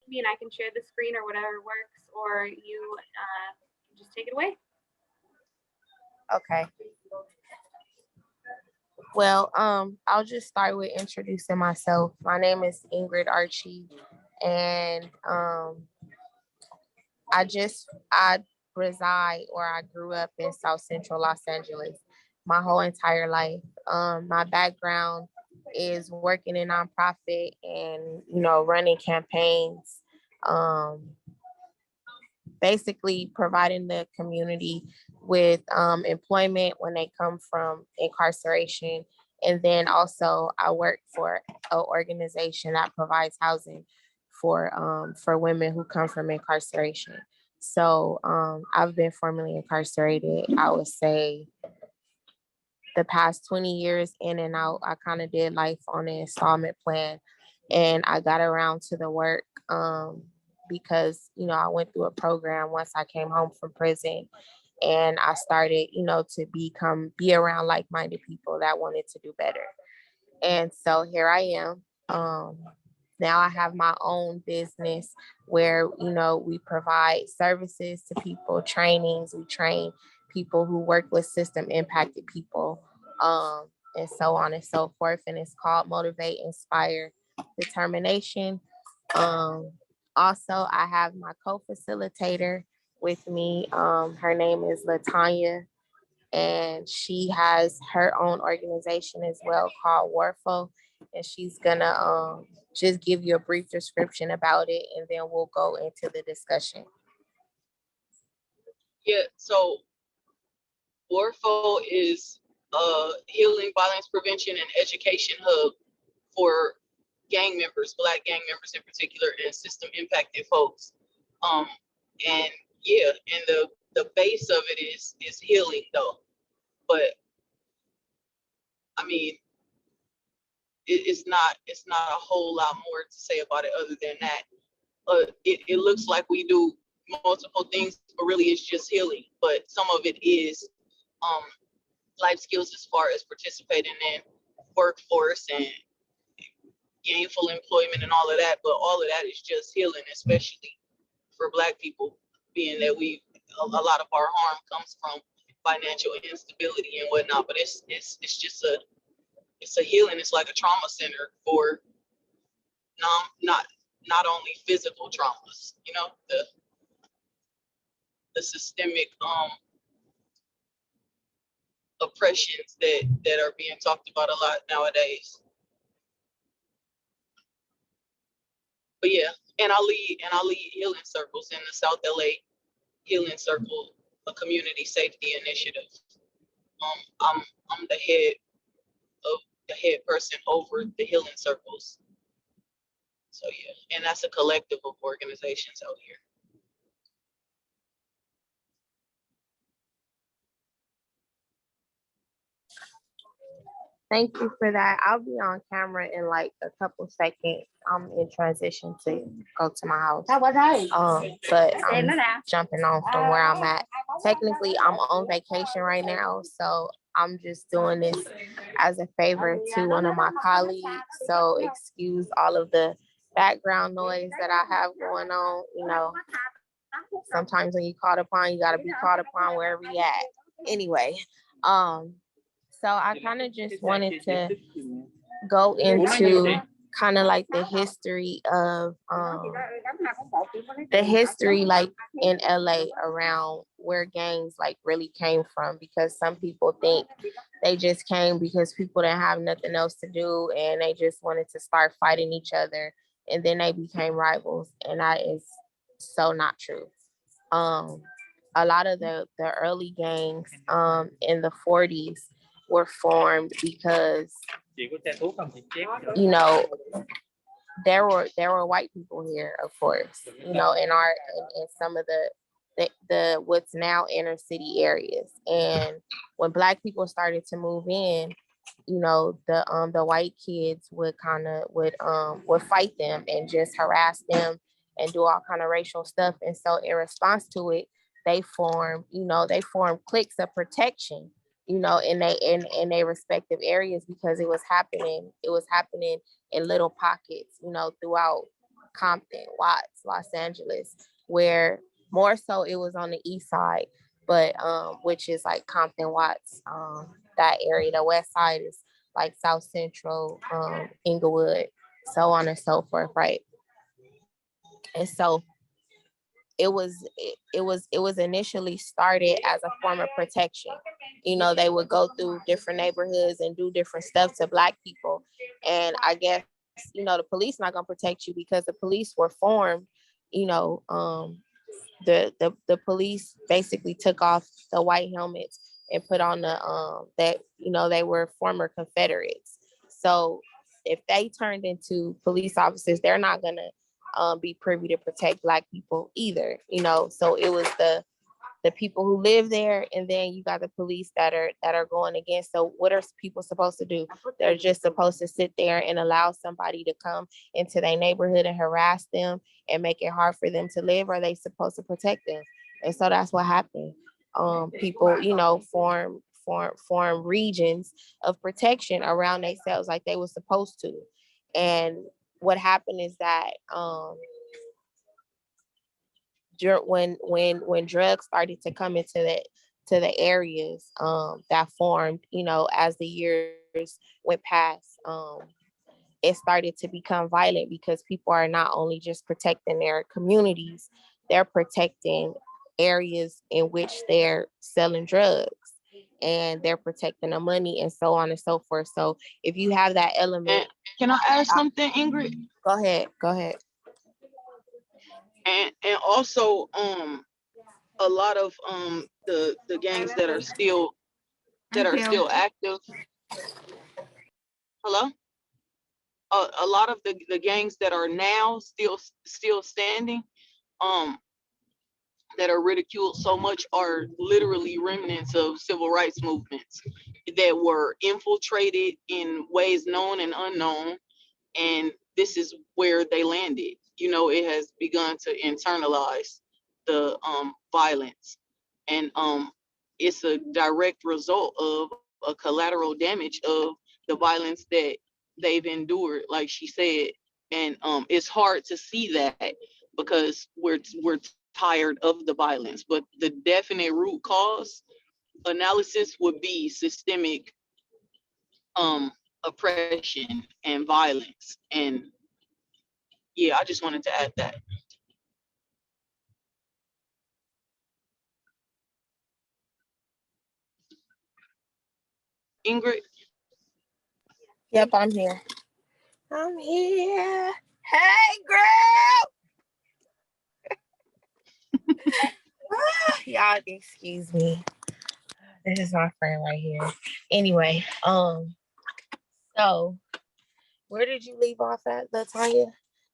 me and I can share the screen or whatever works, or you just take it away. Okay. Well, I'll just start with introducing myself. My name is Ingrid Archie, and I reside or I grew up in South Central Los Angeles my whole entire life. My background is working in nonprofit and running campaigns, um, basically providing the community with employment when they come from incarceration. And then also I work for an organization that provides housing for women who come from incarceration. So I've been formerly incarcerated, I would say the past 20 years in and out. I kind of did life on an installment plan and I got around to the work because, I went through a program once I came home from prison and I started, to be around like-minded people that wanted to do better. And so here I am. Now I have my own business where, we provide services to people, trainings. We train people who work with system impacted people, and so on and so forth. And it's called Motivate, Inspire, Determination. Um, Also, I have my co-facilitator with me. Her name is Latanya, and she has her own organization as well called Warfo, and she's gonna just give you a brief description about it, and then we'll go into the discussion. Yeah, so Warfo is a healing, violence prevention, and education hub for gang members, Black gang members in particular, and system impacted folks. Um, and yeah, and the base of it is healing though. But I mean, it's not a whole lot more to say about it other than that. It looks like we do multiple things, but really it's just healing. But some of it is um, life skills as far as participating in workforce and gainful employment and all of that. But all of that is just healing, especially for Black people, being that a lot of our harm comes from financial instability and whatnot. But it's just a healing. It's like a trauma center for not only physical traumas, the systemic oppressions that are being talked about a lot nowadays. But yeah, and I lead healing circles in the South LA Healing Circle, a community safety initiative. I'm the head person over the healing circles. So yeah, and that's a collective of organizations out here. Thank you for that. I'll be on camera in like a couple seconds. I'm in transition to go to my house. But I'm jumping on from where I'm at. Technically, I'm on vacation right now, so I'm just doing this as a favor to one of my colleagues. So excuse all of the background noise that I have going on. Sometimes when you called upon, you gotta be called upon wherever you at. Anyway, um, so I kind of just wanted to go into kind of like the history of like in LA around where gangs like really came from, because some people think they just came because people didn't have nothing else to do and they just wanted to start fighting each other and then they became rivals, and that is so not true. A lot of the early gangs in the 40s were formed because you know there were white people here, of course, in some of the what's now inner city areas. And when Black people started to move in, the white kids would fight them and just harass them and do all kind of racial stuff. And so in response to it, they formed cliques of protection, in their respective areas, because it was happening in little pockets, throughout Compton, Watts, Los Angeles, where more so it was on the east side, but which is like Compton, Watts, that area. The west side is like South Central, Inglewood, so on and so forth, right? And so it was initially started as a form of protection. You know, they would go through different neighborhoods and do different stuff to Black people. And I guess, you know, the police not gonna protect you because the police were formed, you know, the police basically took off the white helmets and put on the that, you know, they were former Confederates. So if they turned into police officers, they're not gonna be privy to protect Black people either, you know. So it was the people who live there, and then you got the police that are going against. So what are people supposed to do? They're just supposed to sit there and allow somebody to come into their neighborhood and harass them and make it hard for them to live, or are they supposed to protect them? And so that's what happened. People, you know, form regions of protection around themselves like they were supposed to. And what happened is that when drugs started to come into the areas that formed, you know, as the years went past, it started to become violent because people are not only just protecting their communities, they're protecting areas in which they're selling drugs, and they're protecting the money and so on and so forth. So if you have that element. And can I add something, Ingrid? Go ahead. And also a lot of the gangs that are still active. Hello? A lot of the gangs that are now still standing, that are ridiculed so much, are literally remnants of civil rights movements that were infiltrated in ways known and unknown, and this is where they landed. You know, it has begun to internalize the violence, and it's a direct result of a collateral damage of the violence that they've endured, like she said. And it's hard to see that because we're tired of the violence, but the definite root cause analysis would be systemic oppression and violence. And yeah, I just wanted to add that. Ingrid? Yep, I'm here. Hey, girl. Y'all excuse me. This is my friend right here. Anyway, so where did you leave off at, Latanya?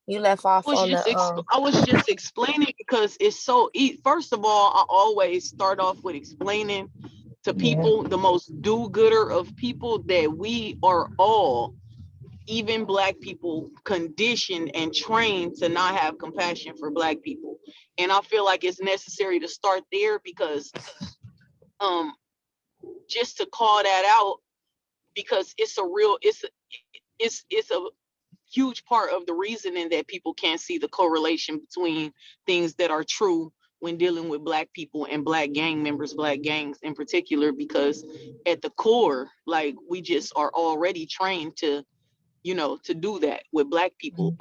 You left off on the I was just explaining because it's so first of all, I always start off with explaining to people, the most do-gooder of people, that we are all, even Black people, conditioned and trained to not have compassion for Black people. And I feel like it's necessary to start there because just to call that out, because it's a huge part of the reasoning that people can't see the correlation between things that are true when dealing with Black people and Black gang members, Black gangs in particular, because at the core, like, we just are already trained to, you know, to do that with Black people.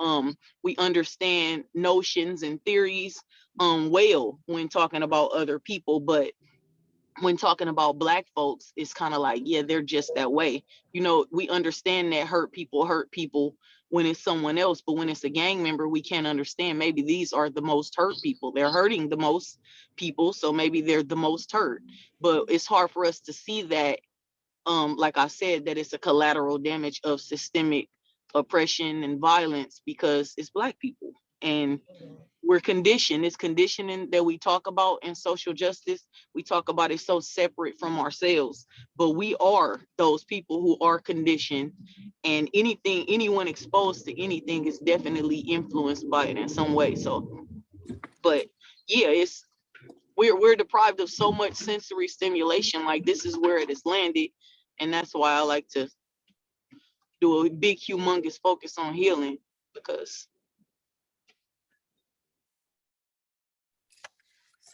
We understand notions and theories well when talking about other people, but when talking about Black folks, it's kind of like, yeah, they're just that way. You know, we understand that hurt people when it's someone else, but when it's a gang member, we can't understand. Maybe these are the most hurt people. They're hurting the most people, so maybe they're the most hurt. But it's hard for us to see that, like I said, that it's a collateral damage of systemic oppression and violence because it's Black people. And we're conditioned. It's conditioning that we talk about in social justice. We talk about it so separate from ourselves, but we are those people who are conditioned, and anyone exposed to anything is definitely influenced by it in some way. So, but yeah, we're deprived of so much sensory stimulation. Like, this is where it has landed, and that's why I like to do a big, humongous focus on healing, because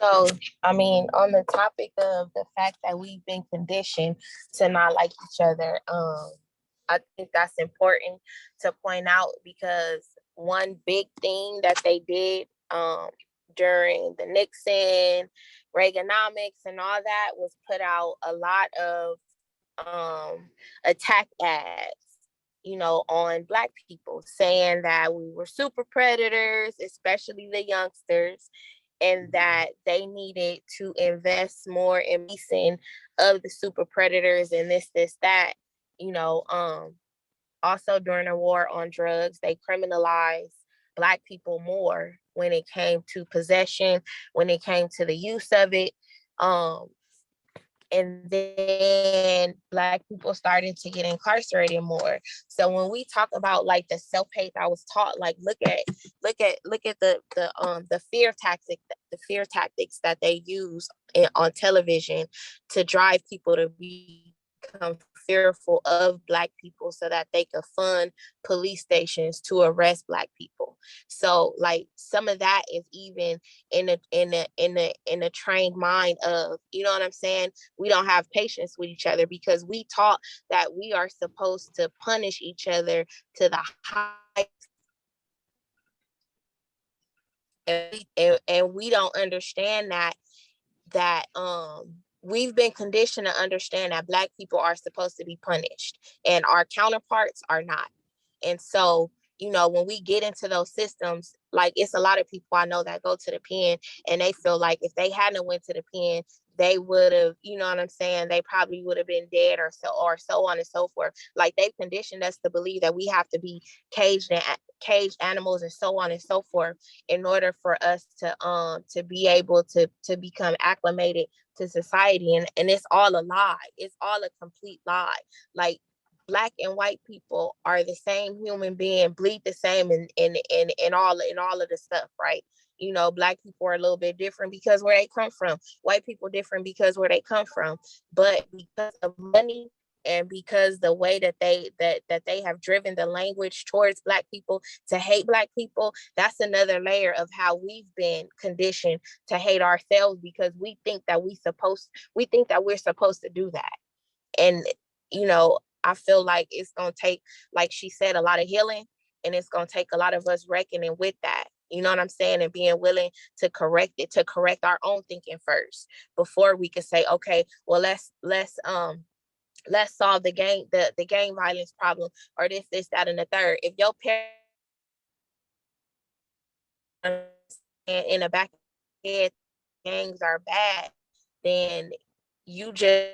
So, I mean, on the topic of the fact that we've been conditioned to not like each other, I think that's important to point out because one big thing that they did during the Nixon, Reaganomics, and all that was put out a lot of attack ads, you know, on Black people, saying that we were super predators, especially the youngsters, and that they needed to invest more in policing of the super predators and this, that, you know. Also during the war on drugs, they criminalized Black people more when it came to possession, when it came to the use of it. Um, and then Black people started to get incarcerated more. So when we talk about like the self-hate I was taught, like look at the fear tactics that they use on television to drive people to become fearful of Black people so that they could fund police stations to arrest Black people. So like some of that is even in a trained mind of, you know what I'm saying? We don't have patience with each other because we taught that we are supposed to punish each other to the high, and we don't understand that we've been conditioned to understand that Black people are supposed to be punished and our counterparts are not. And so, you know, when we get into those systems, like it's a lot of people I know that go to the pen and they feel like if they hadn't went to the pen, they would have, you know what I'm saying? They probably would have been dead or so on and so forth. Like they've conditioned us to believe that we have to be caged animals and so on and so forth in order for us to be able to become acclimated to society. And it's all a lie. It's all a complete lie. Like Black and white people are the same human being, bleed the same in all of the stuff, right? You know, Black people are a little bit different because where they come from. White people different because where they come from. But because of money and because the way that they have driven the language towards Black people to hate Black people, that's another layer of how we've been conditioned to hate ourselves because we think that we're supposed to do that. And you know, I feel like it's gonna take, like she said, a lot of healing, and it's gonna take a lot of us reckoning with that. You know what I'm saying? And being willing to correct it, to correct our own thinking first before we can say, okay, well, let's solve the gang violence problem or this, that, and the third. If your parents in the back of the head gangs are bad, then you just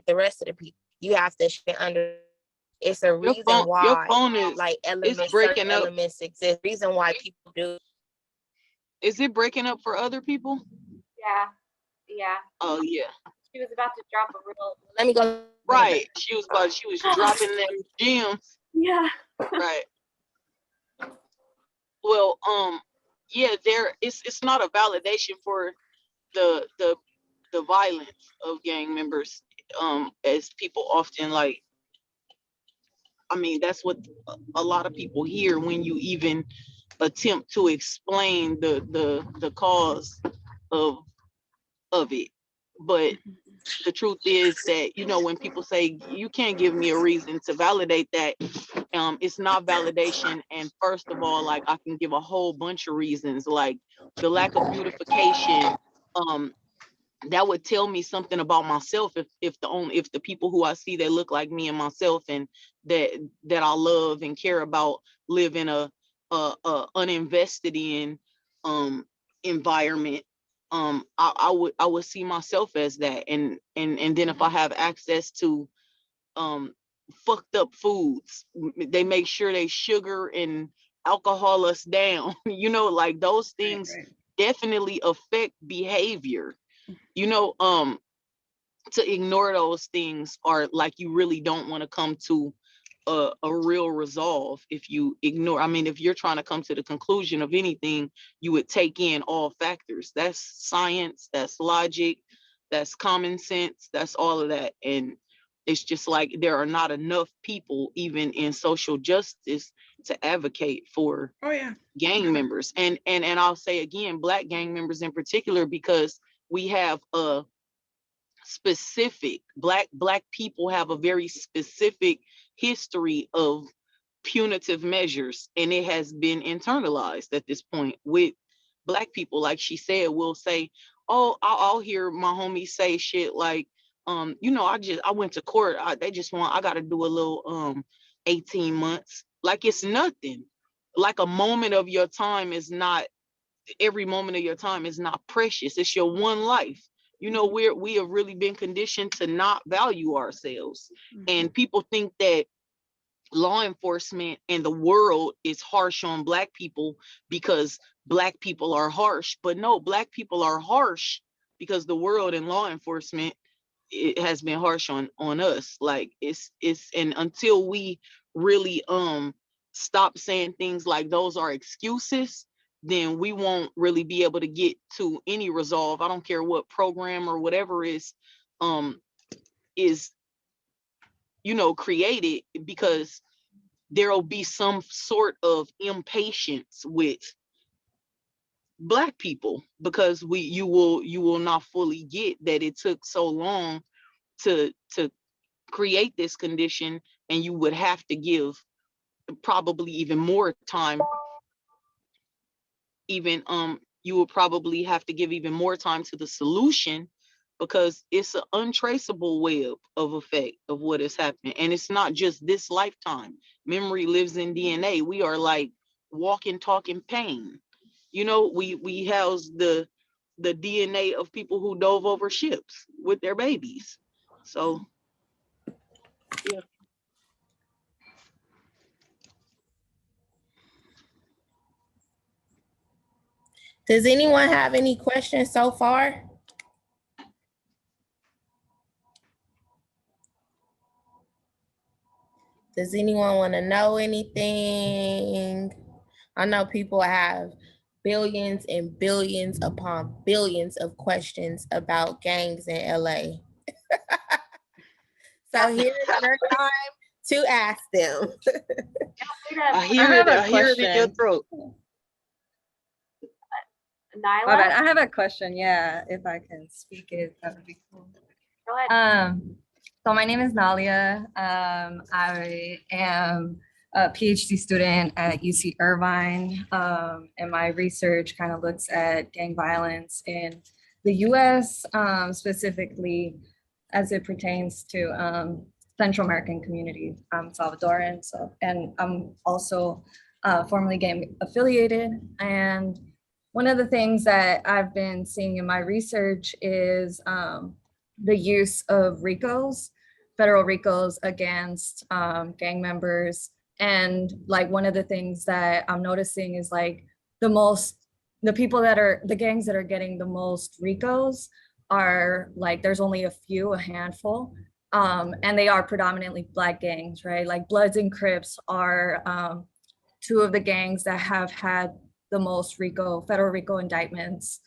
the rest of the people. You have to under. It's a reason Your why, phone is like it's elements, certain breaking up. elements exist. Reason why people do. Is it breaking up for other people? Yeah, yeah. Oh yeah. She was about to drop a real. Let me go. Right. She was dropping them gems. Yeah. Right. Well, yeah, it's not a validation for the violence of gang members, as people often like. I mean, that's what a lot of people hear when you even attempt to explain the cause of it. But the truth is that, you know, when people say you can't give me a reason to validate that, it's not validation. And first of all, like I can give a whole bunch of reasons, like the lack of beautification. That would tell me something about myself if the people who I see that look like me and myself and that I love and care about live in a uninvested in environment. I would see myself as that, and then if I have access to fucked up foods, they make sure they sugar and alcohol us down. You know, like those things Right. definitely affect behavior. You know, to ignore those things are like you really don't want to come to a real resolve if you ignore. I mean, if you're trying to come to the conclusion of anything, you would take in all factors. That's science, that's logic, that's common sense, that's all of that. And it's just like there are not enough people, even in social justice, to advocate for Oh yeah. gang members, and I'll say again, Black gang members in particular, because we have a specific black people have a very specific history of punitive measures, and it has been internalized at this point with Black people. Like she said, we'll say, oh, I'll hear my homies say shit like, you know, I went to court, I gotta do a little 18 months, like it's nothing. Like a moment of your time is not, every moment of your time is not precious. It's your one life. You know, we have really been conditioned to not value ourselves. And people think that law enforcement and the world is harsh on Black people because Black people are harsh. But no, Black people are harsh because the world and law enforcement, it has been harsh on us. Like it's and until we really stop saying things like those are excuses, then we won't really be able to get to any resolve. I don't care what program or whatever is you know, created, because there'll be some sort of impatience with Black people, because you will not fully get that it took so long to create this condition, and you would have to give probably even more time, even you will probably have to give even more time to the solution, because it's an untraceable web of effect of what is happening. And it's not just this lifetime. Memory lives in DNA. We are like walking, talking pain. You know, we house the DNA of people who dove over ships with their babies. So yeah. Does anyone have any questions so far? Does anyone want to know anything? I know people have billions and billions upon billions of questions about gangs in LA. So here is your time to ask them. I hear it in your throat. Nyla, My bad. I have a question. Yeah, if I can speak it, that would be cool. go ahead. So my name is Nalia. I am a PhD student at UC Irvine, and my research kind of looks at gang violence in the U.S., specifically as it pertains to Central American community, Salvadoran. So, and I'm also formerly gang affiliated. And one of the things that I've been seeing in my research is the use of RICOs, federal RICOs against gang members. And like one of the things that I'm noticing is like the gangs that are getting the most RICOs are like, there's only a handful, and they are predominantly Black gangs, right? Like Bloods and Crips are two of the gangs that have had the most federal RICO indictments.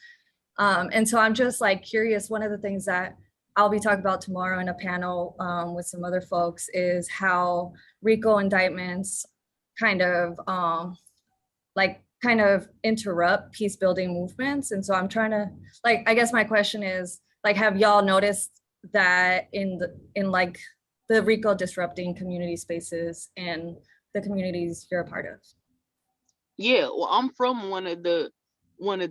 And so I'm just like curious, one of the things that I'll be talking about tomorrow in a panel with some other folks is how RICO indictments kind of interrupt peace building movements. And so I'm trying to, like, I guess my question is, like, have y'all noticed that in like the RICO disrupting community spaces and the communities you're a part of? Yeah, well, I'm from one of the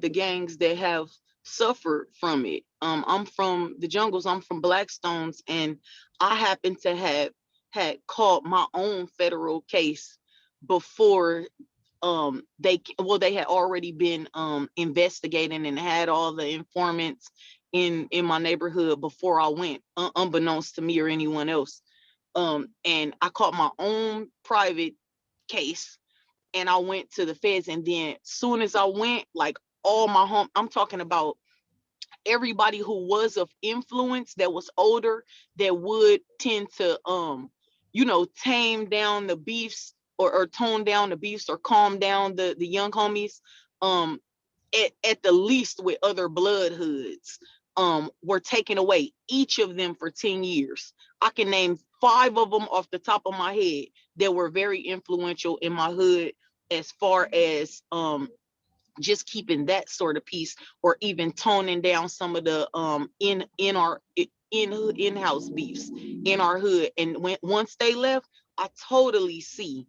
gangs that have suffered from it. I'm from the jungles. I'm from Blackstones, and I happen to have had caught my own federal case before they had already been investigating and had all the informants in my neighborhood before I went, unbeknownst to me or anyone else. And I caught my own private case, and I went to the feds. And then soon as I went, like all my I'm talking about everybody who was of influence that was older, that would tend to tame down the beefs, or tone down the beefs, or calm down the young homies, at the least with other blood hoods, were taken away, each of them for 10 years. I can name 5 of them off the top of my head that were very influential in my hood as far as just keeping that sort of peace, or even toning down some of the in-house beefs in our hood. And once they left, I totally see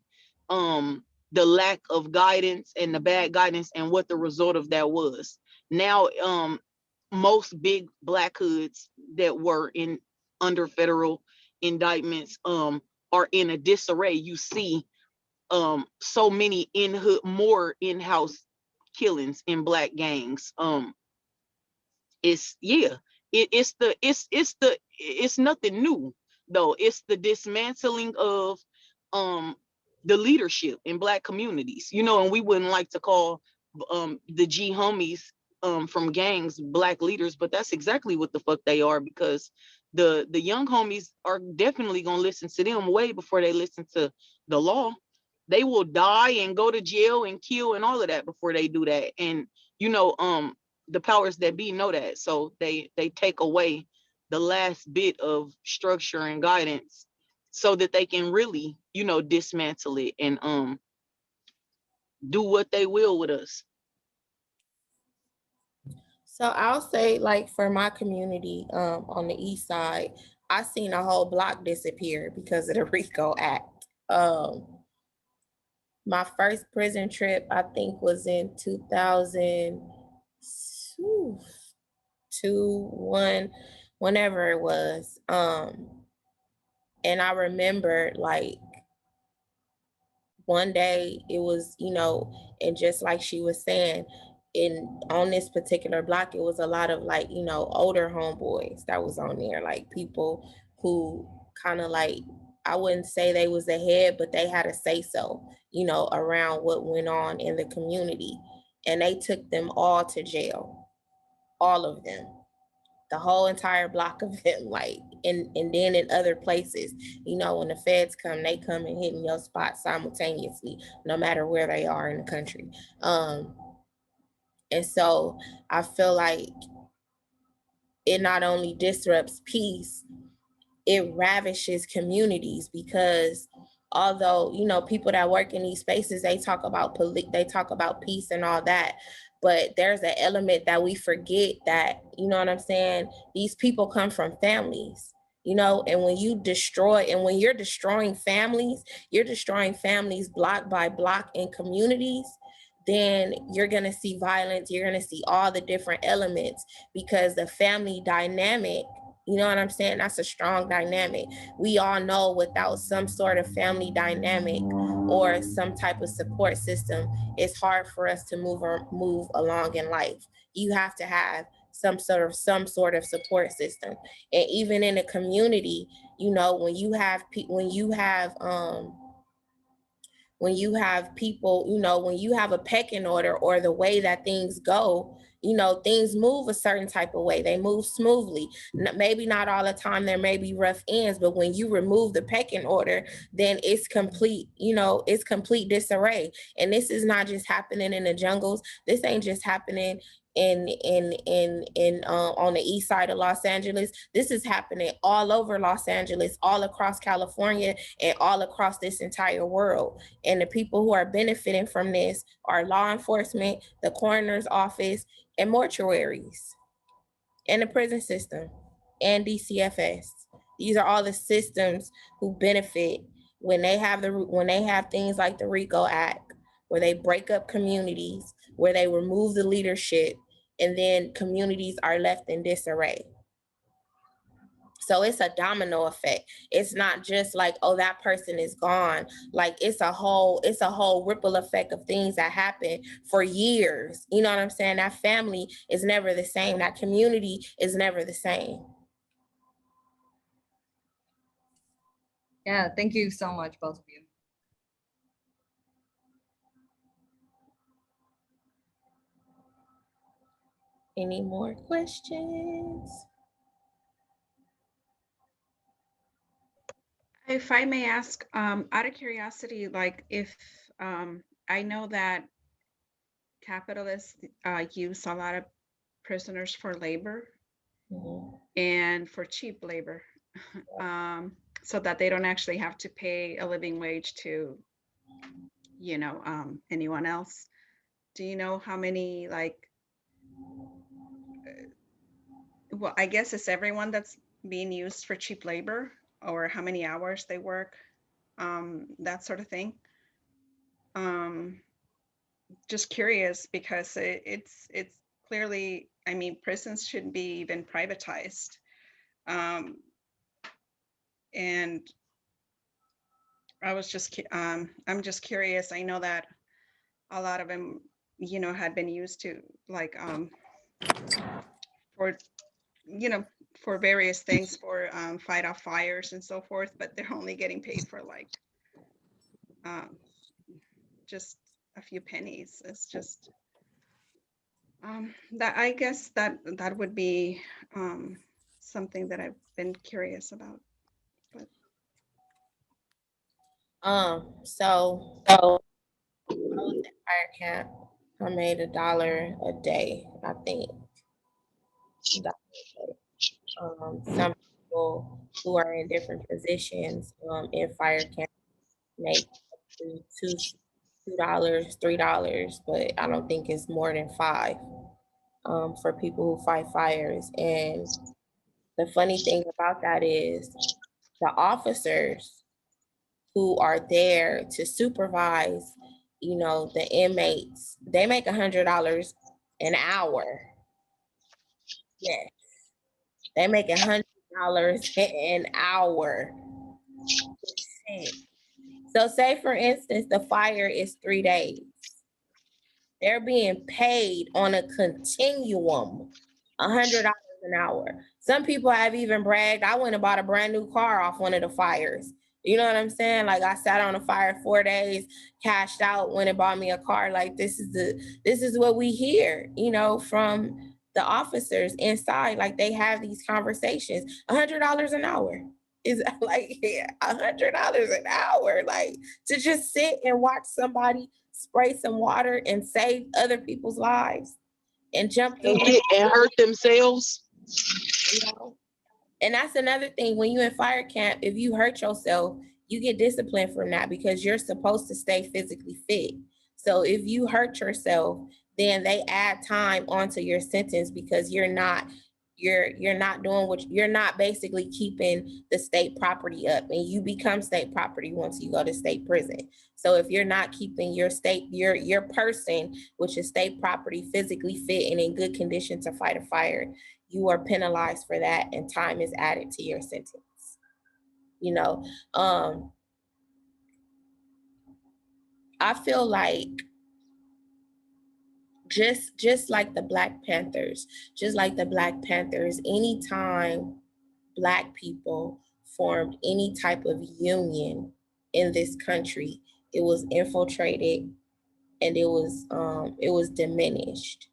the lack of guidance and the bad guidance and what the result of that was. Now most big Black hoods that were in under federal indictments are in a disarray. You see so many more in-house killings in Black gangs. It's it's nothing new though. It's the dismantling of the leadership in Black communities, and we wouldn't like to call the G homies from gangs Black leaders, but that's exactly what the fuck they are, because the young homies are definitely gonna listen to them way before they listen to the law. They will die and go to jail and kill and all of that before they do that. And the powers that be know that, so they take away the last bit of structure and guidance so that they can really dismantle it and do what they will with us. So I'll say, like, for my community on the east side, I seen a whole block disappear because of the RICO Act. My first prison trip, I think, was in 2001, whenever it was. And I remember, like, one day it was, and just like she was saying, on this particular block, it was a lot of, like, older homeboys that was on there, like people who kind of, like, I wouldn't say they was ahead, but they had a say so, around what went on in the community. And they took them all to jail, all of them, the whole entire block of them, like, and then in other places, when the feds come, they come and hit in your spot simultaneously, no matter where they are in the country. And so I feel like it not only disrupts peace, it ravishes communities, because although, people that work in these spaces, they talk about peace and all that, but there's an element that we forget, that, you know what I'm saying, these people come from families, and when you're destroying families, you're destroying families block by block in communities, then you're going to see violence, you're going to see all the different elements, because the family dynamic, you know what I'm saying, that's a strong dynamic. We all know without some sort of family dynamic or some type of support system, it's hard for us to move along in life. You have to have some sort of support system. And even in a community, when you have people, when you have people, when you have a pecking order, or the way that things go, things move a certain type of way. They move smoothly. Maybe not all the time. There may be rough ends, but when you remove the pecking order, then it's complete, it's complete disarray. And this is not just happening in the jungles. This ain't just happening on the east side of Los Angeles. This is happening all over Los Angeles, all across California, and all across this entire world. And the people who are benefiting from this are law enforcement, the coroner's office, and mortuaries, and the prison system, and DCFS. These are all the systems who benefit when they have things like the RICO Act, where they break up communities, where they remove the leadership, and then communities are left in disarray. So it's a domino effect. It's not just like, oh, that person is gone. Like, it's a whole ripple effect of things that happen for years. You know what I'm saying? That family is never the same. That community is never the same. Yeah, thank you so much, both of you. Any more questions? If I may ask, out of curiosity, like, if I know that capitalists use a lot of prisoners for labor, Mhm. and for cheap labor. so that they don't actually have to pay a living wage to, anyone else. Do you know how many, like, well, I guess it's everyone that's being used for cheap labor, or how many hours they work, that sort of thing. Just curious, because it's clearly, I mean, prisons shouldn't be even privatized. And I'm just curious. I know that a lot of them, had been used to, like, for, for various things, for fight off fires and so forth, but they're only getting paid for, like, just a few pennies. It's just, that, I guess that would be something that I've been curious about. So I was at fire camp. I made $1 a day, I think. $1 a day. Some people who are in different positions in fire camp make $2, $3, but I don't think it's more than $5 for people who fight fires. And the funny thing about that is the officers who are there to supervise, the inmates, they make $100 an hour. Yes, they make $100 an hour. So say for instance, the fire is 3 days. They're being paid on a continuum, $100 an hour. Some people have even bragged, I went and bought a brand new car off one of the fires. You know what I'm saying? Like, I sat on a fire 4 days, cashed out, went and bought me a car. Like, this is what we hear, from the officers inside. Like, they have these conversations. $100 an hour is like, yeah, $100 an hour. Like, to just sit and watch somebody spray some water and save other people's lives and jump through And hurt themselves. And that's another thing. When you're in fire camp, if you hurt yourself, you get disciplined from that, because you're supposed to stay physically fit. So if you hurt yourself, then they add time onto your sentence, because you're not basically keeping the state property up, and you become state property once you go to state prison. So if you're not keeping your person, which is state property, physically fit and in good condition to fight a fire, you are penalized for that, and time is added to your sentence. I feel like just like the Black Panthers, anytime Black people formed any type of union in this country, it was infiltrated and it was diminished.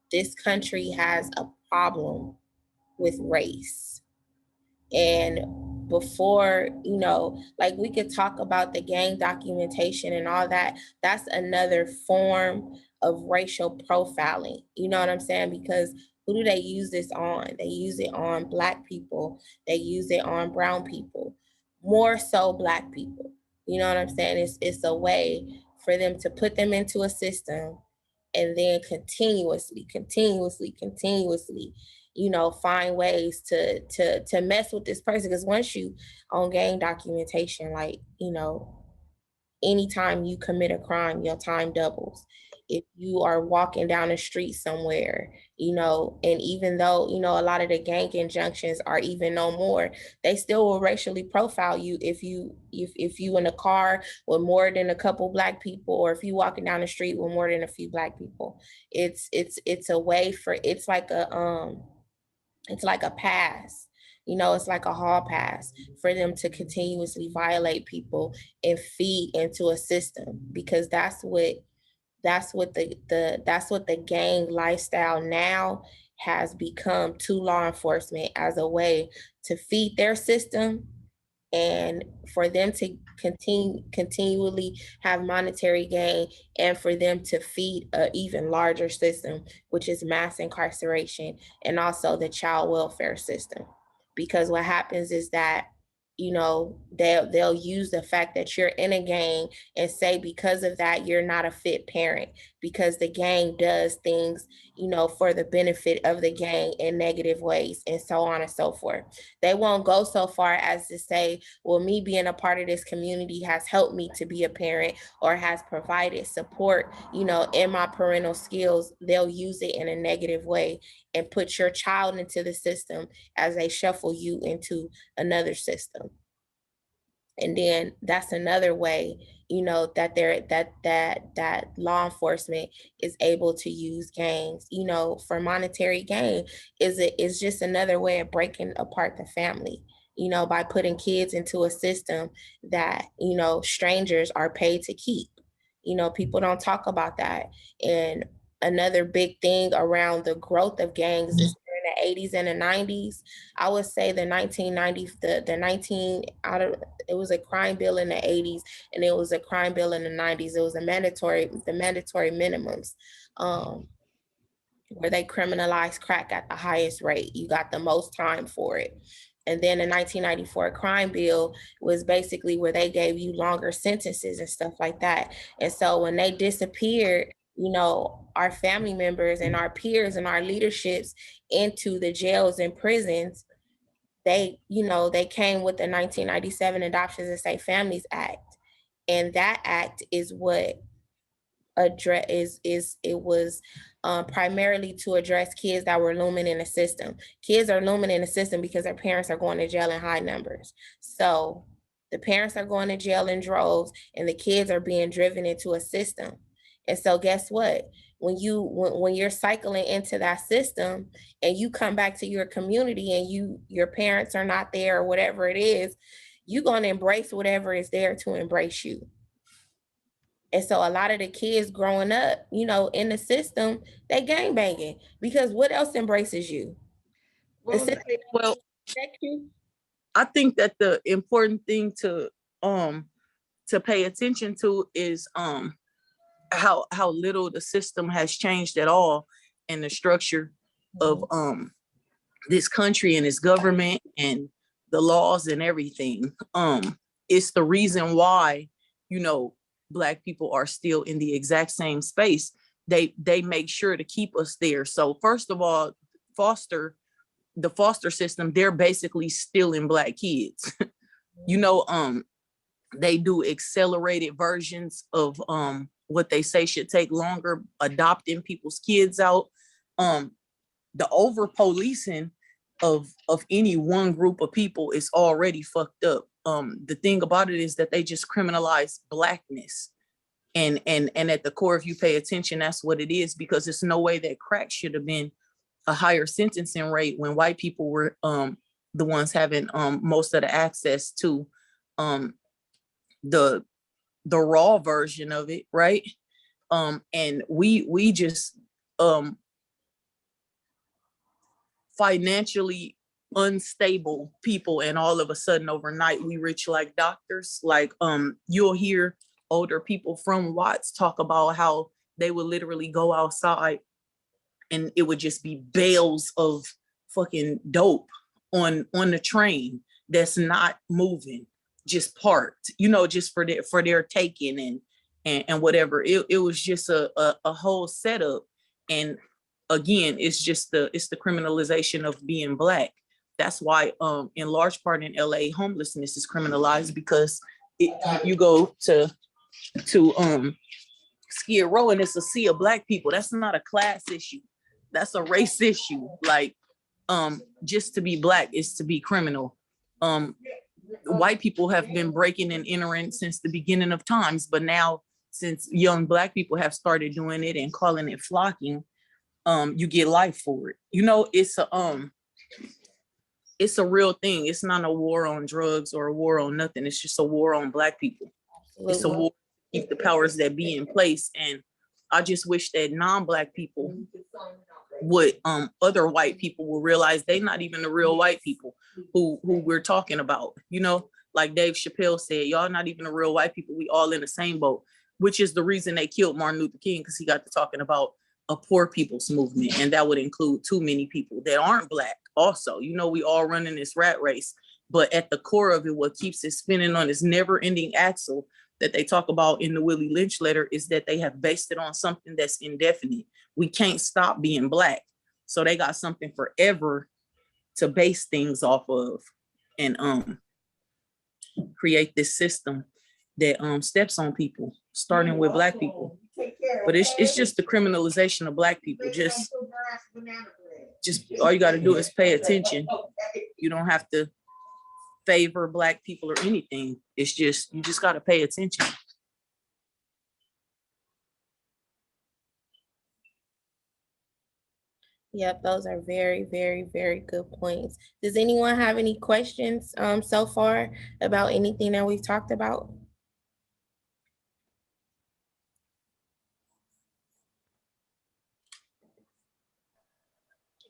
This country has a problem with race. And before, like, we could talk about the gang documentation and all that. That's another form of racial profiling. You know what I'm saying? Because who do they use this on? They use it on Black people. They use it on brown people, more so Black people. You know what I'm saying? It's a way for them to put them into a system and then continuously, find ways to mess with this person. Because once you on gang documentation, like, anytime you commit a crime, your time doubles. If you are walking down the street somewhere, and even though, a lot of the gang injunctions are even no more, they still will racially profile you if you in a car with more than a couple Black people, or if you walking down the street with more than a few Black people. It's a way for, it's like a pass. It's like a hall pass for them to continuously violate people and feed into a system, because that's what the gang lifestyle now has become to law enforcement, as a way to feed their system and for them to continually have monetary gain, and for them to feed an even larger system, which is mass incarceration and also the child welfare system. because what happens is that, you know, they'll use the fact that you're in a gang and say because of that you're not a fit parent, because the gang does things, you know, for the benefit of the gang in negative ways, and so on and so forth. They won't go so far as to say, well, me being a part of this community has helped me to be a parent or has provided support, you know, in my parental skills. They'll use it in a negative way and put your child into the system as they shuffle you into another system. And then that's another way, you know, that that law enforcement is able to use gangs, you know, for monetary gain. Is just another way of breaking apart the family, you know, by putting kids into a system that, you know, strangers are paid to keep. You know, people don't talk about that. And another big thing around the growth of gangs is during the 80s and the 90s. I would say the 1990s, the 19 out of, it was a crime bill in the 80s and it was a crime bill in the 90s. It was the mandatory minimums, where they criminalized crack at the highest rate. You got the most time for it. And then the 1994 crime bill was basically where they gave you longer sentences and stuff like that. And so when they disappeared, you know, our family members and our peers and our leaderships into the jails and prisons, they, you know, they came with the 1997 Adoptions and Safe Families Act. And that act is what it was primarily to address kids that were looming in the system. Kids are looming in the system because their parents are going to jail in high numbers. So the parents are going to jail in droves and the kids are being driven into a system. And so guess what? When you're cycling into that system and you come back to your community and your parents are not there or whatever it is, you're going to embrace whatever is there to embrace you. And so a lot of the kids growing up, you know, in the system, they gang banging because what else embraces you? Well, Well, Protect you. I think that the important thing to pay attention to is how little the system has changed at all in the structure of this country and its government and the laws and everything. It's the reason why, you know, Black people are still in the exact same space. They make sure to keep us there. So first of all, the foster system, they're basically stealing Black kids. You know, they do accelerated versions of what they say should take longer, adopting people's kids out. The over policing of any one group of people is already fucked up. The thing about it is that they just criminalize Blackness. And at the core, if you pay attention, that's what it is, because there's no way that crack should have been a higher sentencing rate when white people were the ones having most of the access to the raw version of it, right? And we just financially unstable people, and all of a sudden overnight we rich like doctors. Like you'll hear older people from Watts talk about how they would literally go outside and it would just be bales of fucking dope on the train that's not moving, just parked, you know, just for their taking and whatever. It was just a whole setup. And again, it's the criminalization of being Black. That's why in large part in LA, homelessness is criminalized, because you go to Skid Row and it's a sea of Black people. That's not a class issue. That's a race issue. Like just to be Black is to be criminal. White people have been breaking and entering since the beginning of times, but now since young Black people have started doing it and calling it flocking, you get life for it. You know, it's a real thing. It's not a war on drugs or a war on nothing. It's just a war on Black people. Absolutely. It's a war to keep the powers that be in place. And I just wish that non-Black people would, other white people will realize they're not even the real white people who we're talking about. You know, like Dave Chappelle said, y'all not even the real white people. We all in the same boat, which is the reason they killed Martin Luther King, because he got to talking about a poor people's movement. And that would include too many people that aren't Black also. You know, we all running this rat race, but at the core of it, what keeps it spinning on this never ending axle that they talk about in the Willie Lynch letter is that they have based it on something that's indefinite. We can't stop being Black. So they got something forever to base things off of and create this system that steps on people, starting with Black people. But it's just the criminalization of Black people. Just all you got to do is pay attention. You don't have to favor Black people or anything. It's just, you just got to pay attention. Yep, those are very, very, very good points. Does anyone have any questions so far about anything that we've talked about?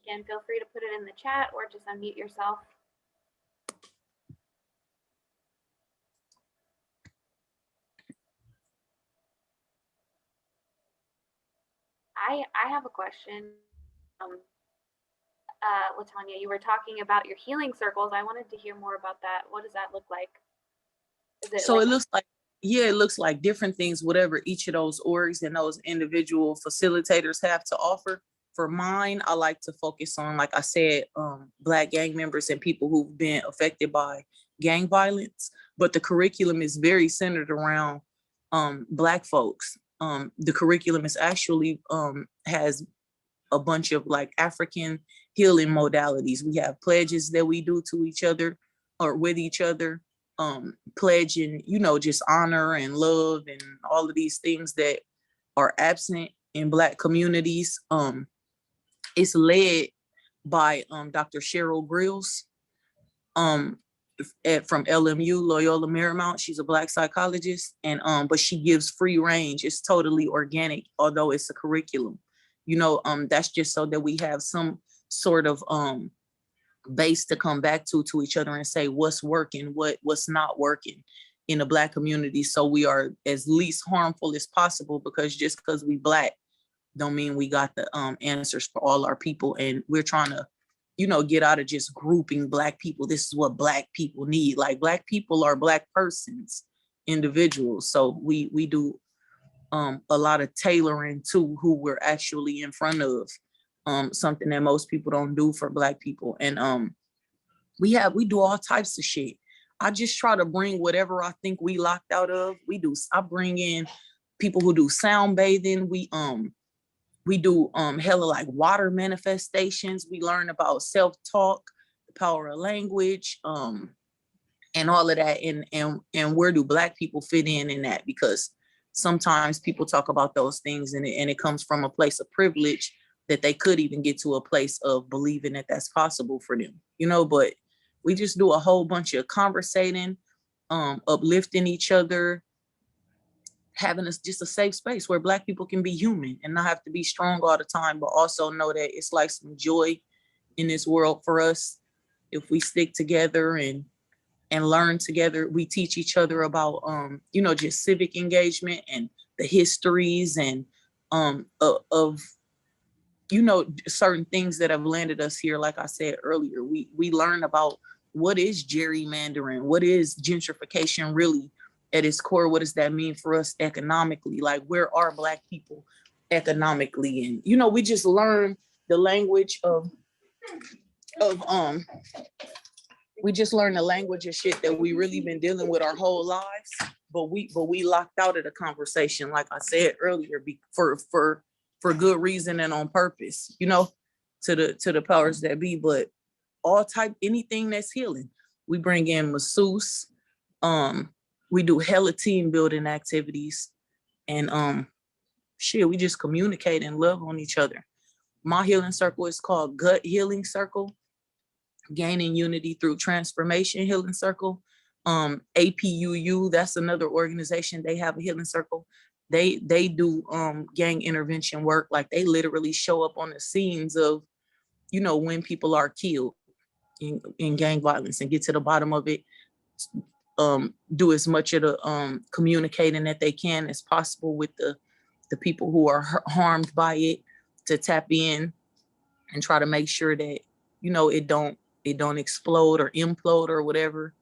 Again, feel free to put it in the chat or just unmute yourself. I have a question. Latanya, you were talking about your healing circles. I wanted to hear more about that. What does that look like? Is it So like it looks like, yeah, it looks like different things, whatever each of those orgs and those individual facilitators have to offer. For mine, I like to focus on, like I said, Black gang members and people who've been affected by gang violence. But the curriculum is very centered around Black folks. The curriculum is actually has a bunch of like African healing modalities. We have pledges that we do to each other or with each other, pledging, you know, just honor and love and all of these things that are absent in Black communities. It's led by Dr. Cheryl Grills from LMU, Loyola Marymount. She's a Black psychologist, and but she gives free range. It's totally organic, although it's a curriculum. You know, that's just so that we have some sort of base to come back to each other and say what's working, what's not working in the Black community, so we are as least harmful as possible, because just because we Black don't mean we got the answers for all our people. And we're trying to, you know, get out of just grouping Black people. This is what Black people need. Like, Black people are Black persons, individuals. So we do a lot of tailoring to who we're actually in front of, something that most people don't do for Black people. And we do all types of shit. I just try to bring whatever I think we locked out of. I bring in people who do sound bathing. We do hella like water manifestations. We learn about self-talk, the power of language, and all of that. And where do Black people fit in that? Because sometimes people talk about those things and it comes from a place of privilege that they could even get to a place of believing that that's possible for them, you know. But we just do a whole bunch of conversating, uplifting each other, having just a safe space where Black people can be human and not have to be strong all the time, but also know that it's like some joy in this world for us if we stick together and learn together. We teach each other about, you know, just civic engagement and the histories and of, you know, certain things that have landed us here. Like I said earlier, we learn about what is gerrymandering, what is gentrification really at its core, what does that mean for us economically? Like, where are Black people economically? And, you know, we just learn the language of we just learn the language of shit that we really been dealing with our whole lives, but we locked out of the conversation, like I said earlier, for good reason and on purpose, you know, to the powers that be. But anything that's healing, we bring in masseuse. We do hella team building activities, and we just communicate and love on each other. My healing circle is called Gut Healing Circle, Gaining Unity Through Transformation Healing Circle. APUU, that's another organization. They have a healing circle. They do gang intervention work. Like, they literally show up on the scenes of, you know, when people are killed in gang violence and get to the bottom of it. Do as much of the communicating that they can as possible with the people who are harmed by it, to tap in and try to make sure that it don't explode or implode or whatever.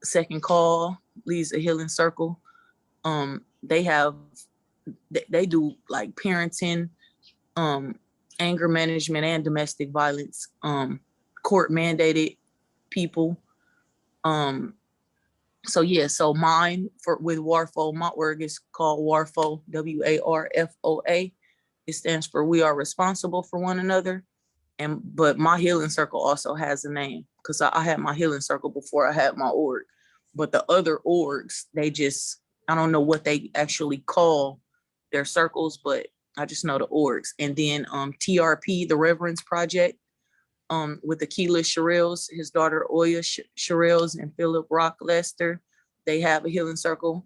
Second Call leads a healing circle. They do like parenting, anger management, and domestic violence, court mandated people. So yeah, so mine with WARFO, my org is called WARFO, WARFOA. It stands for We Are Responsible for One Another. But my healing circle also has a name, because I had my healing circle before I had my org. But the other orgs, I don't know what they actually call their circles, but I just know the orgs. And then TRP, the Reverence Project, with Aquila Sherrills, his daughter Oya Sherrills, and Philip Rock Lester, they have a healing circle.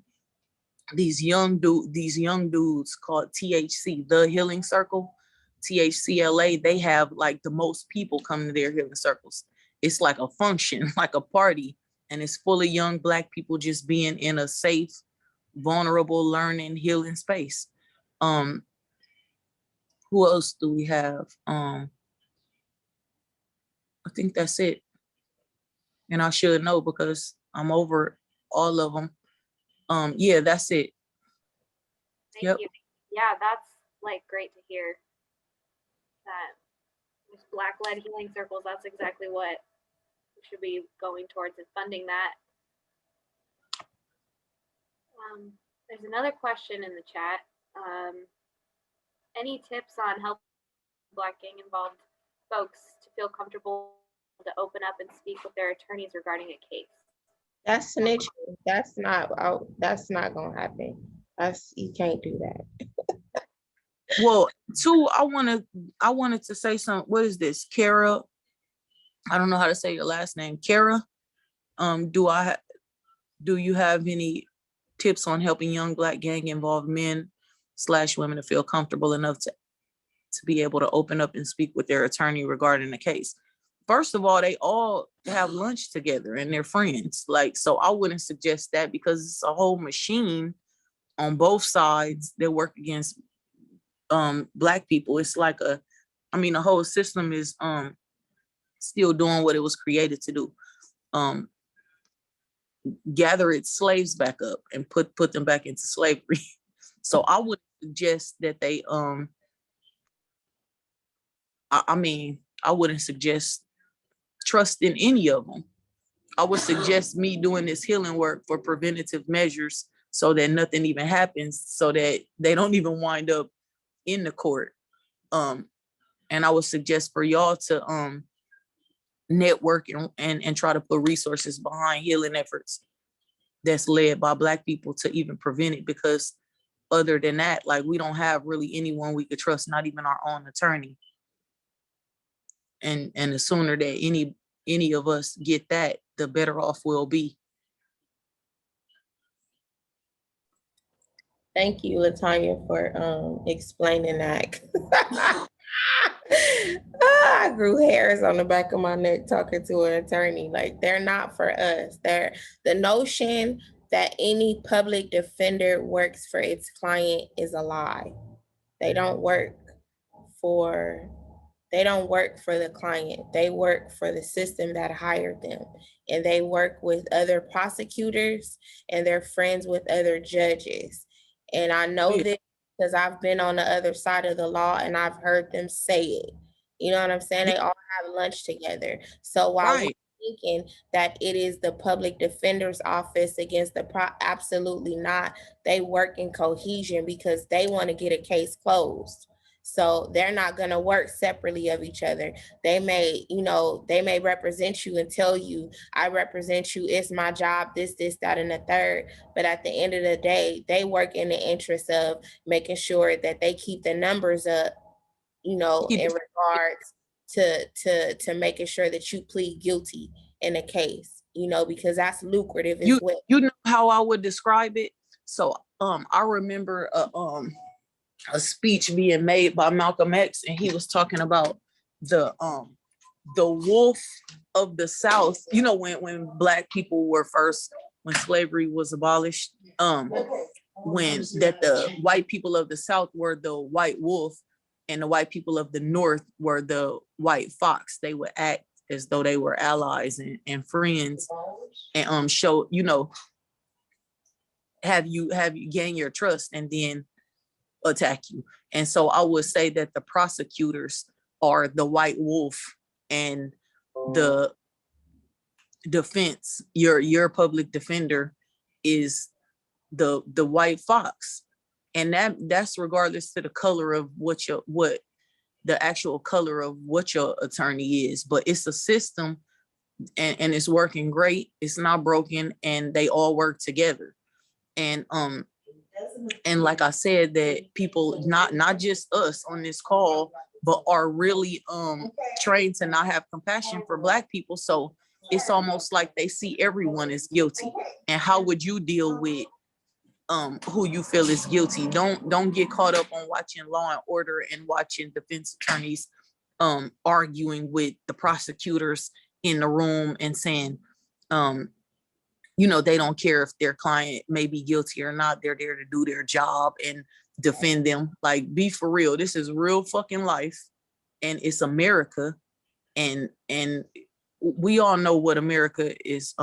These young dudes called THC, the Healing Circle, THCLA, they have like the most people come to their healing circles. It's like a function, like a party, and it's full of young Black people just being in a safe, vulnerable, learning, healing space. Who else do we have? I think that's it. And I should know because I'm over all of them. Yeah, that's it. Thank Yep. you. Yeah, that's like great to hear. That with Black-led healing circles, that's exactly what we should be going towards and funding that. There's another question in the chat. Any tips on helping Black gang involved folks to feel comfortable to open up and speak with their attorneys regarding a case? That's snitching. That's not gonna happen. You can't do that. Well, two, I wanted to say something. What is this? Kara. I don't know how to say your last name. Kara. Do you have any tips on helping young Black gang involved men/women to feel comfortable enough to be able to open up and speak with their attorney regarding the case? First of all, they all have lunch together and they're friends. So I wouldn't suggest that, because it's a whole machine on both sides that work against Black people. It's like the whole system is still doing what it was created to do. Gather its slaves back up and put them back into slavery. So I would suggest that they I wouldn't suggest trusting any of them. I would suggest me doing this healing work for preventative measures so that nothing even happens, so that they don't even wind up in the court. And I would suggest for y'all to network and try to put resources behind healing efforts that's led by Black people to even prevent it, because other than that, we don't have really anyone we could trust, not even our own attorney. And the sooner that any of us get that, the better off we'll be. Thank you, Latanya, for explaining that. I grew hairs on the back of my neck talking to an attorney. They're not for us. The notion that any public defender works for its client is a lie. They don't work for the client. They work for the system that hired them. And they work with other prosecutors, and they're friends with other judges. And I know this because I've been on the other side of the law and I've heard them say it. You know what I'm saying? They all have lunch together. So while we're thinking that it is the public defender's office against absolutely not. They work in cohesion because they want to get a case closed. So they're not going to work separately of each other. They may represent you and tell you, I represent you, it's my job, this, that, and the third. But at the end of the day, they work in the interest of making sure that they keep the numbers up, in regards to making sure that you plead guilty in a case, because that's lucrative as well. You know how I would describe it? So I remember a speech being made by Malcolm X, and he was talking about the wolf of the South. When Black people were when slavery was abolished, when the white people of the South were the white wolf, and the white people of the North were the white fox. They would act as though they were allies and friends, and show, you know, have you gain your trust and then attack you. And so I would say that the prosecutors are the white wolf, and the defense, your public defender, is the white fox. And that's regardless to the color of what the actual color of what your attorney is. But it's a system, and it's working great. It's not broken, and they all work together. And like I said, that people, not just us on this call, but are really trained to not have compassion for Black people. So it's almost like they see everyone as guilty. And how would you deal with who you feel is guilty? Don't get caught up on watching Law and Order and watching defense attorneys arguing with the prosecutors in the room and saying, you know, they don't care if their client may be guilty or not. They're there to do their job and defend them. Like, be for real. This is real fucking life, and it's America, and we all know what America is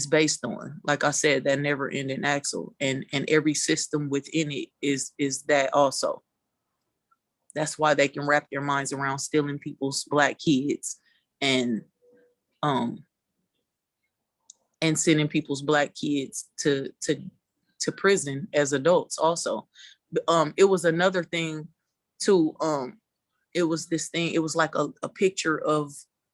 based on. Like I said, that never ending axle, and every system within it is that also. That's why they can wrap their minds around stealing people's Black kids and sending people's Black kids to prison as adults also. It was another thing too. It was this thing, it was like a picture of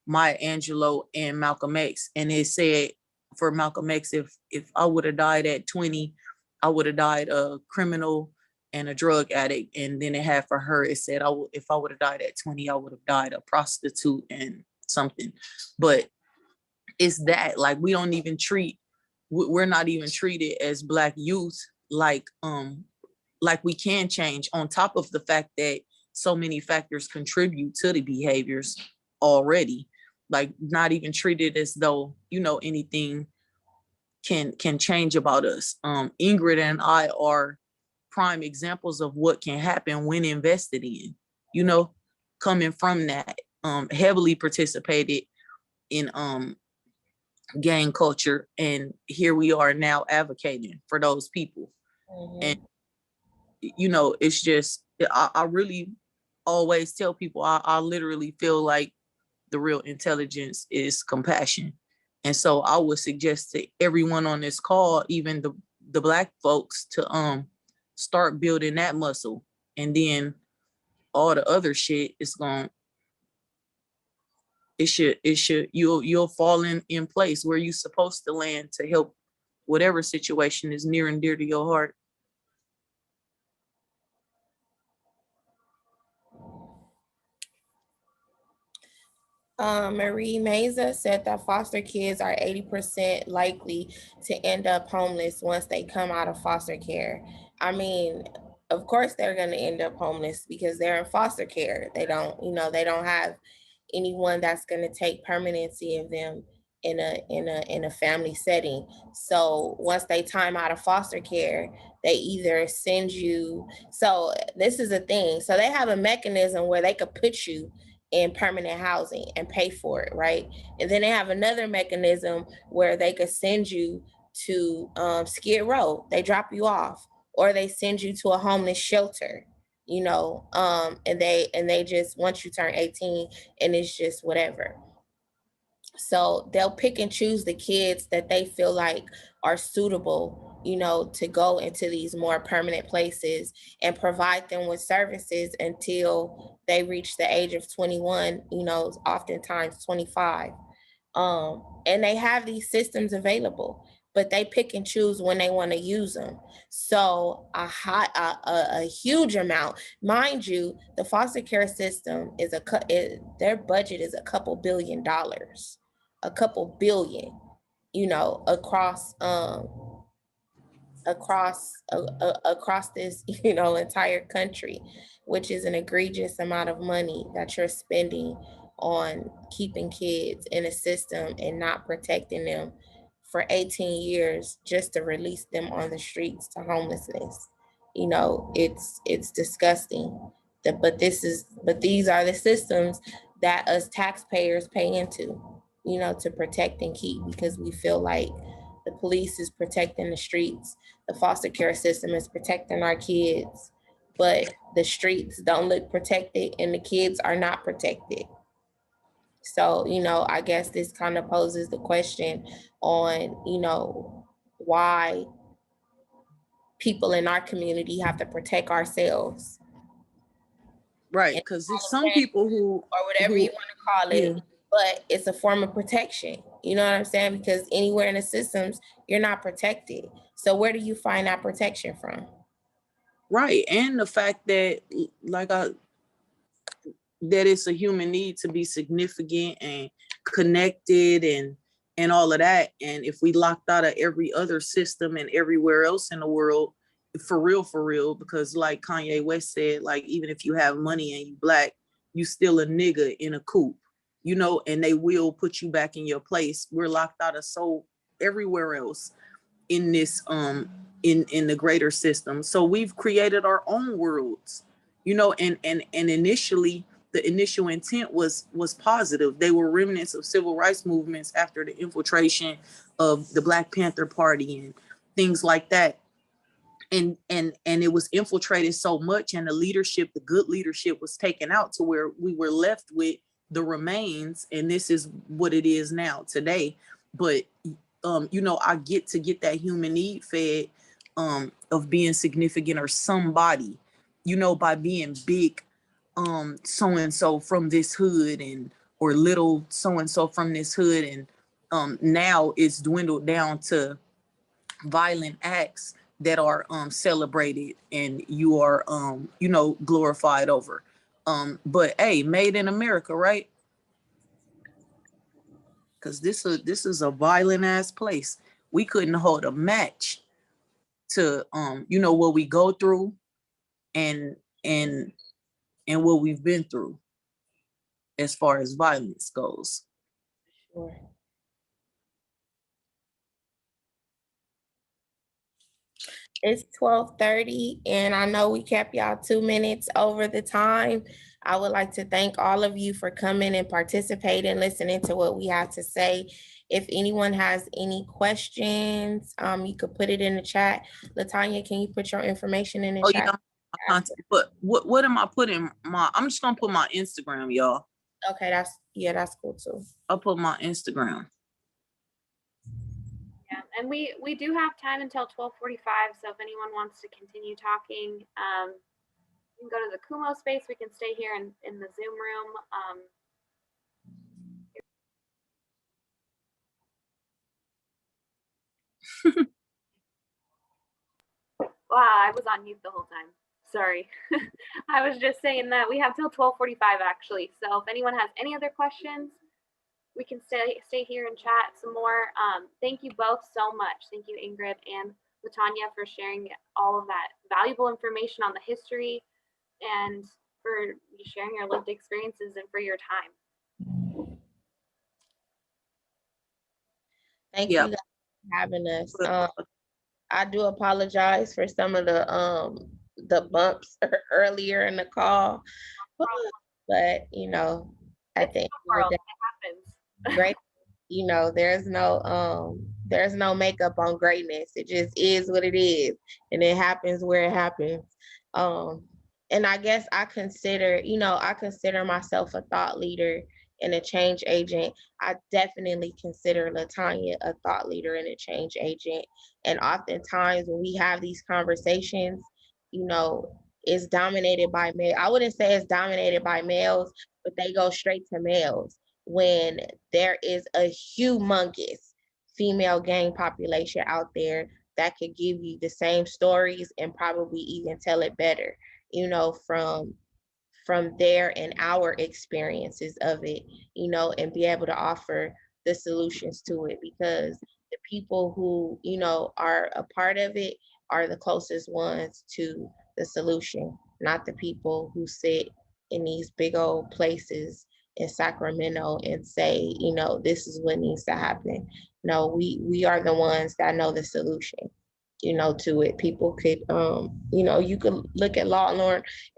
Maya Angelou and Malcolm X. And it said, for Malcolm X, if I would have died at 20, I would have died a criminal and a drug addict. And then it had for her, it said, if I would have died at 20, I would have died a prostitute and something. But it's that, like, we're not even treated as Black youth like we can change, on top of the fact that so many factors contribute to the behaviors already. Like, not even treated as though, you know, anything can change about us. Ingrid and I are prime examples of what can happen when invested in, you know, coming from that, heavily participated in gang culture, and here we are now advocating for those people. And you know, it's just, I really always tell people, I literally feel like the real intelligence is compassion. And so I would suggest to everyone on this call, even the Black folks, to start building that muscle, and then all the other shit is going, you'll fall in place where you're supposed to land to help whatever situation is near and dear to your heart. Marie Meza said that foster kids are 80% likely to end up homeless once they come out of foster care. I mean, of course they're going to end up homeless because they're in foster care. They don't, you know, they don't have anyone that's going to take permanency of them in a family setting. So once they time out of foster care, they either send you. So this is a thing. So they have a mechanism where they could put you in permanent housing and pay for it, right? And then they have another mechanism where they could send you to Skid Row. They drop you off, or they send you to a homeless shelter, you know, and they just, once you turn 18, and it's just whatever. So they'll pick and choose the kids that they feel like are suitable, you know, to go into these more permanent places, and provide them with services until they reach the age of 21, you know, oftentimes 25. And they have these systems available, but they pick and choose when they want to use them. So a huge amount, mind you, the foster care system is their budget is a couple $billion, you know, across this, you know, entire country, which is an egregious amount of money that you're spending on keeping kids in a system and not protecting them for 18 years just to release them on the streets to homelessness. You know, it's disgusting. But these are the systems that us taxpayers pay into, you know, to protect and keep, because we feel like the police is protecting the streets, the foster care system is protecting our kids, but the streets don't look protected and the kids are not protected. So, you know, I guess this kind of poses the question on, you know, why people in our community have to protect ourselves, Right, and because all there's I'm some saying, people who or whatever you want to call it, yeah, but it's a form of protection. You know what I'm saying? Because anywhere in the systems, you're not protected. So where do you find that protection from? right, and the fact that like I that it's a human need to be significant and connected and all of that. And if we locked out of every other system and everywhere else in the world, for real, because like Kanye West said, like even if you have money and you black, you still a nigga in a coop, you know, and they will put you back in your place. We're locked out of so everywhere else in this in the greater system. So we've created our own worlds, you know, and initially the initial intent was positive. They were remnants of civil rights movements after the infiltration of the Black Panther Party and things like that. And it was infiltrated so much, and the leadership, the good leadership, was taken out to where we were left with the remains, and this is what it is now today. But you know, I get to get that human need fed of being significant or somebody, you know, by being big so and so from this hood, and or little so and so from this hood, and now it's dwindled down to violent acts that are celebrated and you are you know, glorified over. But hey, made in America, right? Because this is a violent ass place. We couldn't hold a match to you know, what we go through and and and what we've been through as far as violence goes. Sure. It's 12:30, and I know we kept y'all 2 minutes over the time. I would like to thank all of you for coming and participating, listening to what we had to say. If anyone has any questions, you could put it in the chat. Latanya, can you put your information in the Oh chat? yeah, my content. But what am I putting? I'm just gonna put my Instagram, y'all. Okay, that's cool too. I'll put my Instagram. Yeah, and we do have time until 12:45. So if anyone wants to continue talking, you can go to the Kumo space. We can stay here in the Zoom room. Wow, I was on mute the whole time. Sorry. I was just saying that we have till 12:45 actually. So if anyone has any other questions, we can stay here and chat some more. Thank you both so much. Thank you, Ingrid and Latanya, for sharing all of that valuable information on the history and for sharing your lived experiences and for your time. Thank Yeah. you guys for having us. I do apologize for some of the bumps earlier in the call, but you know, I think World, it happens. great, you know, there's no makeup on greatness. It just is what it is, and it happens where it happens. And I guess I consider myself a thought leader and a change agent. I definitely consider Latanya a thought leader and a change agent. And oftentimes when we have these conversations, you know, it's dominated by male. I wouldn't say it's dominated by males, but they go straight to males when there is a humongous female gang population out there that could give you the same stories and probably even tell it better, you know, from their and our experiences of it, you know, and be able to offer the solutions to it, because the people who, you know, are a part of it are the closest ones to the solution, not the people who sit in these big old places in Sacramento and say, you know, this is what needs to happen. No, we are the ones that know the solution. you know, to it. People could, you know, you could look at Law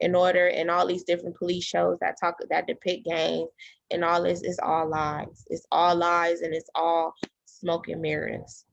and Order and all these different police shows that depict gangs and all this. It's all lies. It's all lies and it's all smoke and mirrors.